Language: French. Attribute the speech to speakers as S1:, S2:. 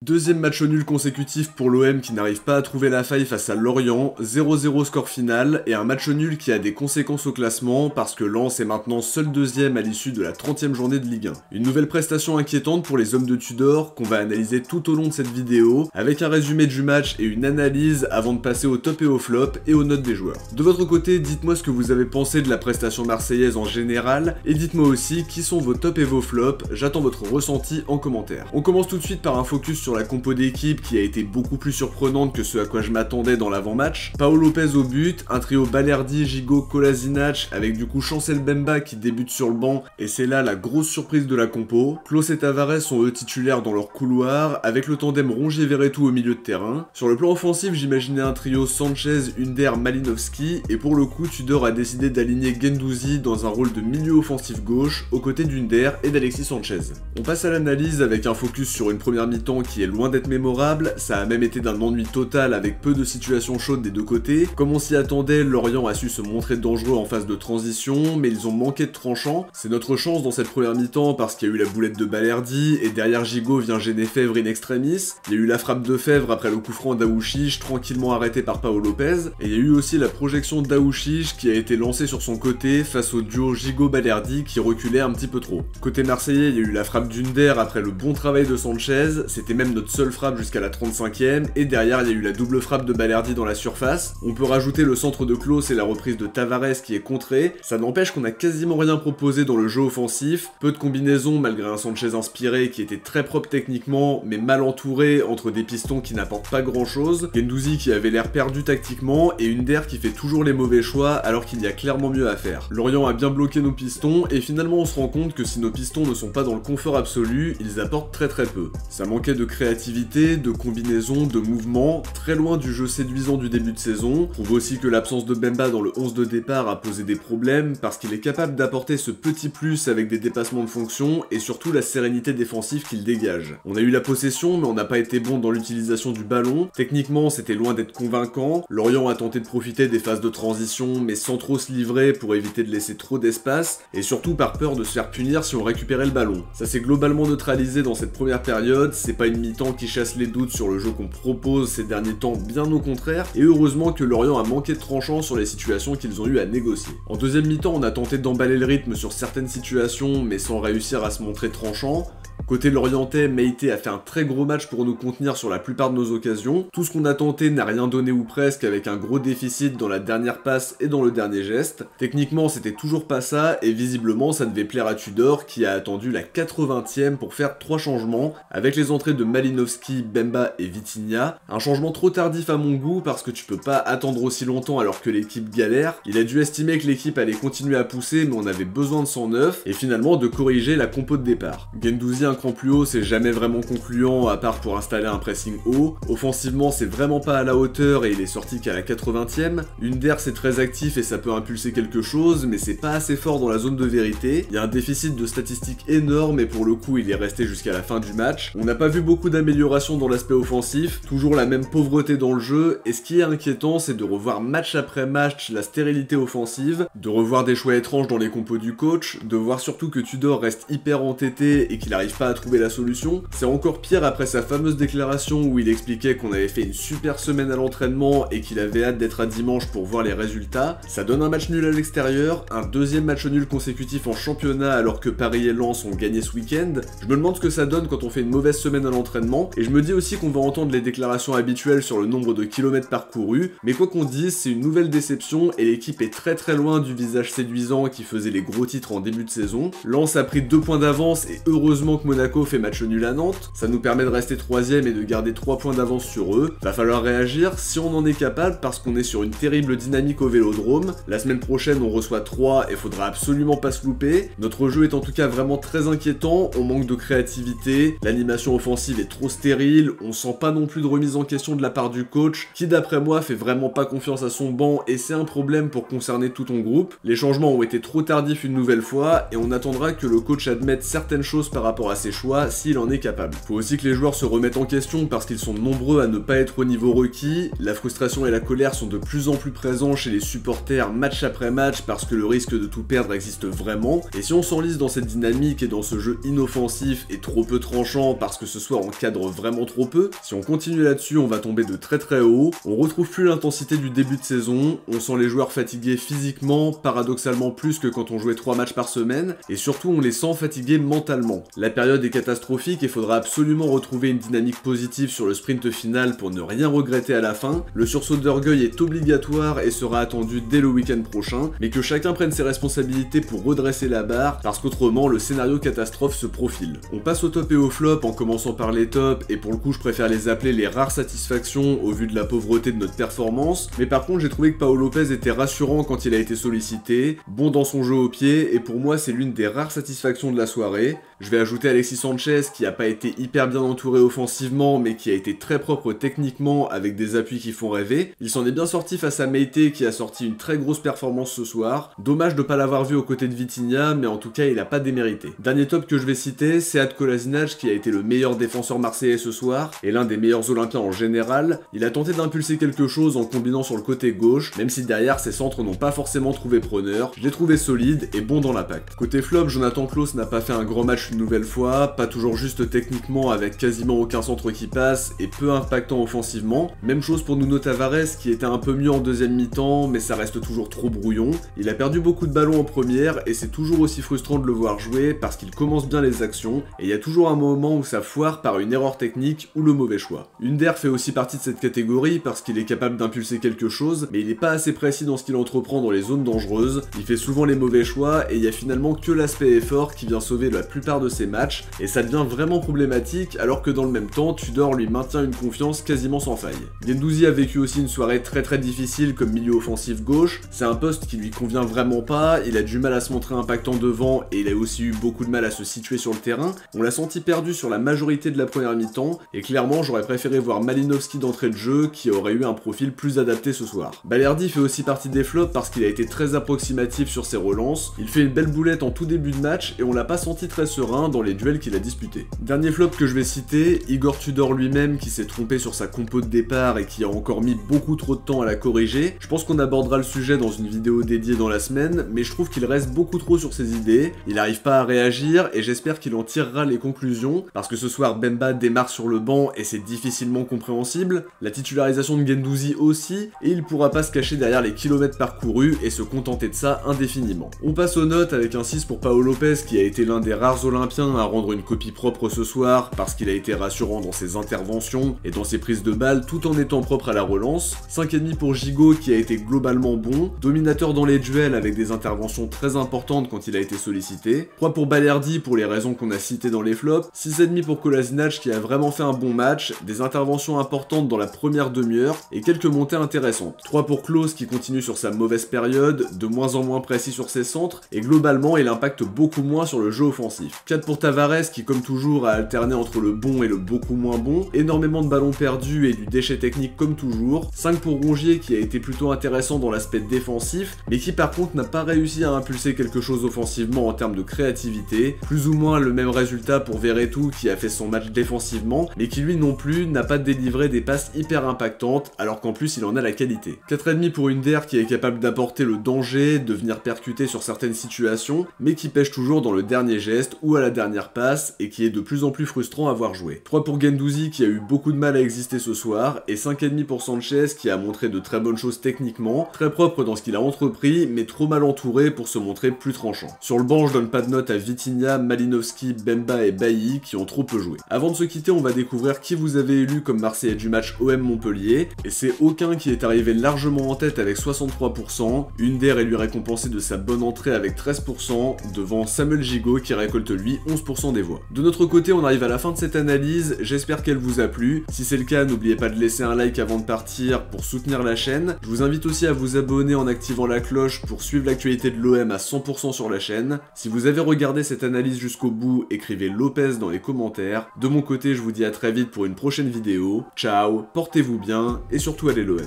S1: Deuxième match nul consécutif pour l'OM qui n'arrive pas à trouver la faille face à Lorient, 0-0 score final et un match nul qui a des conséquences au classement parce que Lens est maintenant seul deuxième à l'issue de la 30e journée de Ligue 1. Une nouvelle prestation inquiétante pour les hommes de Tudor qu'on va analyser tout au long de cette vidéo avec un résumé du match et une analyse avant de passer au top et au flop et aux notes des joueurs. De votre côté, dites-moi ce que vous avez pensé de la prestation marseillaise en général et dites-moi aussi qui sont vos tops et vos flops, j'attends votre ressenti en commentaire. On commence tout de suite par un focus sur la compo d'équipe qui a été beaucoup plus surprenante que ce à quoi je m'attendais dans l'avant-match. Paolo Lopez au but, un trio Balerdi, Gigot, Kolasinac avec du coup Chancel Mbemba qui débute sur le banc et c'est là la grosse surprise de la compo. Klose et Tavares sont eux titulaires dans leur couloir avec le tandem Rongier-Verretou au milieu de terrain. Sur le plan offensif, j'imaginais un trio Sanchez, Under, Malinowski et pour le coup Tudor a décidé d'aligner Guendouzi dans un rôle de milieu offensif gauche aux côtés d'Under et d'Alexis Sanchez. On passe à l'analyse avec un focus sur une première mi-temps qui est loin d'être mémorable, ça a même été d'un ennui total avec peu de situations chaudes des deux côtés. Comme on s'y attendait, Lorient a su se montrer dangereux en phase de transition, mais ils ont manqué de tranchant. C'est notre chance dans cette première mi-temps parce qu'il y a eu la boulette de Balerdi, et derrière Gigot vient gêner Fèvre in extremis. Il y a eu la frappe de Fèvre après le coup franc d'Aouchiche, tranquillement arrêté par Paolo Lopez, et il y a eu aussi la projection d'Aouchiche qui a été lancée sur son côté face au duo Gigot-Balerdi qui reculait un petit peu trop. Côté marseillais, il y a eu la frappe d'Under après le bon travail de Sanchez, c'était même notre seule frappe jusqu'à la 35e, et derrière il y a eu la double frappe de Balerdi dans la surface. On peut rajouter le centre de Klose et la reprise de Tavares qui est contrée, ça n'empêche qu'on a quasiment rien proposé dans le jeu offensif, peu de combinaisons malgré un Sanchez inspiré qui était très propre techniquement, mais mal entouré entre des pistons qui n'apportent pas grand chose, Guendouzi qui avait l'air perdu tactiquement, et Under qui fait toujours les mauvais choix alors qu'il y a clairement mieux à faire. Lorient a bien bloqué nos pistons, et finalement on se rend compte que si nos pistons ne sont pas dans le confort absolu, ils apportent très peu. Ça manquait de créativité, de combinaison, de mouvement, très loin du jeu séduisant du début de saison. Je trouve aussi que l'absence de Bemba dans le 11 de départ a posé des problèmes parce qu'il est capable d'apporter ce petit plus avec des dépassements de fonction et surtout la sérénité défensive qu'il dégage. On a eu la possession mais on n'a pas été bon dans l'utilisation du ballon. Techniquement c'était loin d'être convaincant. Lorient a tenté de profiter des phases de transition mais sans trop se livrer pour éviter de laisser trop d'espace et surtout par peur de se faire punir si on récupérait le ballon. Ça s'est globalement neutralisé dans cette première période, c'est pas une mi-temps qui chasse les doutes sur le jeu qu'on propose ces derniers temps, bien au contraire, et heureusement que Lorient a manqué de tranchant sur les situations qu'ils ont eu à négocier. En deuxième mi-temps, on a tenté d'emballer le rythme sur certaines situations, mais sans réussir à se montrer tranchant. Côté Lorientais, Meïté a fait un très gros match pour nous contenir sur la plupart de nos occasions. Tout ce qu'on a tenté n'a rien donné ou presque avec un gros déficit dans la dernière passe et dans le dernier geste. Techniquement, c'était toujours pas ça et visiblement ça devait plaire à Tudor qui a attendu la 80e pour faire 3 changements avec les entrées de Malinowski, Bemba et Vitinha. Un changement trop tardif à mon goût parce que tu peux pas attendre aussi longtemps alors que l'équipe galère. Il a dû estimer que l'équipe allait continuer à pousser mais on avait besoin de 109 et finalement de corriger la compo de départ. Guendouzi un cran plus haut, c'est jamais vraiment concluant à part pour installer un pressing haut. Offensivement, c'est vraiment pas à la hauteur et il est sorti qu'à la 80e. Under, c'est très actif et ça peut impulser quelque chose, mais c'est pas assez fort dans la zone de vérité. Il y a un déficit de statistiques énorme et pour le coup, il est resté jusqu'à la fin du match. On n'a pas vu beaucoup d'amélioration dans l'aspect offensif, toujours la même pauvreté dans le jeu, et ce qui est inquiétant, c'est de revoir match après match la stérilité offensive, de revoir des choix étranges dans les compos du coach, de voir surtout que Tudor reste hyper entêté et qu'il arrive pas à trouver la solution. C'est encore pire après sa fameuse déclaration où il expliquait qu'on avait fait une super semaine à l'entraînement et qu'il avait hâte d'être à dimanche pour voir les résultats. Ça donne un match nul à l'extérieur, un deuxième match nul consécutif en championnat alors que Paris et Lens ont gagné ce week-end. Je me demande ce que ça donne quand on fait une mauvaise semaine à l'entraînement et je me dis aussi qu'on va entendre les déclarations habituelles sur le nombre de kilomètres parcourus, mais quoi qu'on dise, c'est une nouvelle déception et l'équipe est très loin du visage séduisant qui faisait les gros titres en début de saison. Lens a pris 2 points d'avance et heureusement que Monaco fait match nul à Nantes, ça nous permet de rester 3ème et de garder 3 points d'avance sur eux. Va falloir réagir si on en est capable parce qu'on est sur une terrible dynamique au Vélodrome. La semaine prochaine on reçoit 3 et faudra absolument pas se louper. Notre jeu est en tout cas vraiment très inquiétant, on manque de créativité, l'animation offensive est trop stérile, on sent pas non plus de remise en question de la part du coach qui d'après moi fait vraiment pas confiance à son banc et c'est un problème pour concerner tout ton groupe. Les changements ont été trop tardifs une nouvelle fois et on attendra que le coach admette certaines choses par rapport à ses choix s'il en est capable. Faut aussi que les joueurs se remettent en question parce qu'ils sont nombreux à ne pas être au niveau requis, la frustration et la colère sont de plus en plus présents chez les supporters match après match parce que le risque de tout perdre existe vraiment, et si on s'enlise dans cette dynamique et dans ce jeu inoffensif et trop peu tranchant parce que ce soit en cadre vraiment trop peu. Si on continue là-dessus, on va tomber de très très haut. On retrouve plus l'intensité du début de saison, on sent les joueurs fatigués physiquement, paradoxalement plus que quand on jouait 3 matchs par semaine, et surtout on les sent fatigués mentalement. La période est catastrophique et faudra absolument retrouver une dynamique positive sur le sprint final pour ne rien regretter à la fin. Le sursaut d'orgueil est obligatoire et sera attendu dès le week-end prochain, mais que chacun prenne ses responsabilités pour redresser la barre, parce qu'autrement le scénario catastrophe se profile. On passe au top et au flop en commençant par les tops, et pour le coup je préfère les appeler les rares satisfactions au vu de la pauvreté de notre performance, mais par contre j'ai trouvé que Pau Lopez était rassurant quand il a été sollicité, bon dans son jeu au pied, et pour moi c'est l'une des rares satisfactions de la soirée. Je vais ajouter Alexis Sanchez qui a pas été hyper bien entouré offensivement, mais qui a été très propre techniquement avec des appuis qui font rêver. Il s'en est bien sorti face à Meite qui a sorti une très grosse performance ce soir. Dommage de pas l'avoir vu aux côtés de Vitinha, mais en tout cas il a pas démérité. Dernier top que je vais citer, c'est Sead Kolasinac qui a été le meilleur défenseur marseillais ce soir, et l'un des meilleurs olympiens en général. Il a tenté d'impulser quelque chose en combinant sur le côté gauche, même si derrière ses centres n'ont pas forcément trouvé preneur. Je l'ai trouvé solide et bon dans l'impact. Côté flop, Jonathan Klaus n'a pas fait un grand match une nouvelle fois, pas toujours juste techniquement avec quasiment aucun centre qui passe et peu impactant offensivement. Même chose pour Nuno Tavares qui était un peu mieux en deuxième mi-temps, mais ça reste toujours trop brouillon. Il a perdu beaucoup de ballons en première et c'est toujours aussi frustrant de le voir jouer parce qu'il commence bien les actions et il y a toujours un moment où ça foire par une erreur technique ou le mauvais choix. Under fait aussi partie de cette catégorie parce qu'il est capable d'impulser quelque chose, mais il est pas assez précis dans ce qu'il entreprend dans les zones dangereuses, il fait souvent les mauvais choix et il y a finalement que l'aspect effort qui vient sauver la plupart de ses matchs, et ça devient vraiment problématique alors que dans le même temps, Tudor lui maintient une confiance quasiment sans faille. Guendouzi a vécu aussi une soirée très difficile comme milieu offensif gauche, c'est un poste qui lui convient vraiment pas, il a du mal à se montrer impactant devant et il a aussi eu beaucoup de mal à se situer sur le terrain. On l'a senti perdu sur la majorité de la première mi-temps, et clairement j'aurais préféré voir Malinowski d'entrée de jeu qui aurait eu un profil plus adapté ce soir. Balerdi fait aussi partie des flops parce qu'il a été très approximatif sur ses relances, il fait une belle boulette en tout début de match et on l'a pas senti très serein dans les duels qu'il a disputés. Dernier flop que je vais citer, Igor Tudor lui-même qui s'est trompé sur sa compo de départ et qui a encore mis beaucoup trop de temps à la corriger. Je pense qu'on abordera le sujet dans une vidéo dédiée dans la semaine, mais je trouve qu'il reste beaucoup trop sur ses idées, il n'arrive pas à réagir et j'espère qu'il en tirera les conclusions, parce que ce soir Bemba démarre sur le banc et c'est difficilement compréhensible, la titularisation de Guendouzi aussi, et il pourra pas se cacher derrière les kilomètres parcourus et se contenter de ça indéfiniment. On passe aux notes avec un 6 pour Pau Lopez qui a été l'un des rares olympiens à rendre une copie propre ce soir, parce qu'il a été rassurant dans ses interventions et dans ses prises de balles tout en étant propre à la relance. 5,5 pour Gigot qui a été globalement bon, dominateur dans les duels avec des interventions très importantes quand il a été sollicité. 3 pour Balerdi pour les raisons qu'on a citées dans les flops. 6,5 pour Kolasinac qui a vraiment fait un bon match, des interventions importantes dans la première demi-heure et quelques montées intéressantes. 3 pour Klaus qui continue sur sa mauvaise période, de moins en moins précis sur ses centres, et globalement il impacte beaucoup moins sur le jeu offensif. 4 pour Tavares qui comme toujours a alterné entre le bon et le beaucoup moins bon, énormément de ballons perdus et du déchet technique comme toujours. 5 pour Rongier qui a été plutôt intéressant dans l'aspect défensif, mais qui par contre n'a pas réussi à impulser quelque chose offensivement en termes de créativité. Plus ou moins le même résultat pour Verretou qui a fait son match défensivement, mais qui lui non plus n'a pas délivré des passes hyper impactantes, alors qu'en plus il en a la qualité. 4,5 pour Under qui est capable d'apporter le danger, de venir percuter sur certaines situations, mais qui pêche toujours dans le dernier geste ou à la dernière passe, et qui est de plus en plus frustrant à voir jouer. 3 pour Guendouzi qui a eu beaucoup de mal à exister ce soir, et 5,5 pour Sanchez qui a montré de très bonnes choses techniquement, très propre dans ce qu'il a entrepris, mais trop mal entouré pour se montrer plus tranchant. Sur le banc, je donne pas de note à Vitinha, Malinowski, Bemba et Bailly qui ont trop peu joué. Avant de se quitter, on va découvrir qui vous avez élu comme Marseillais du match OM Montpellier, et c'est aucun qui est arrivé largement en tête avec 63%, Under est lui récompensé de sa bonne entrée avec 13%, devant Samuel Gigot qui récolte lui 11% des voix. De notre côté, on arrive à la fin de cette analyse, j'espère qu'elle vous a plu. Si c'est le cas, n'oubliez pas de laisser un like avant de partir pour soutenir la chaîne. Je vous invite aussi à vous abonner en activant la cloche pour suivre l'actualité de l'OM à 100% sur la chaîne. Si vous avez regardé cette analyse jusqu'au bout, écrivez Lopez dans les commentaires. De mon côté, je vous dis à très vite pour une prochaine vidéo. Ciao, portez-vous bien et surtout allez l'OM.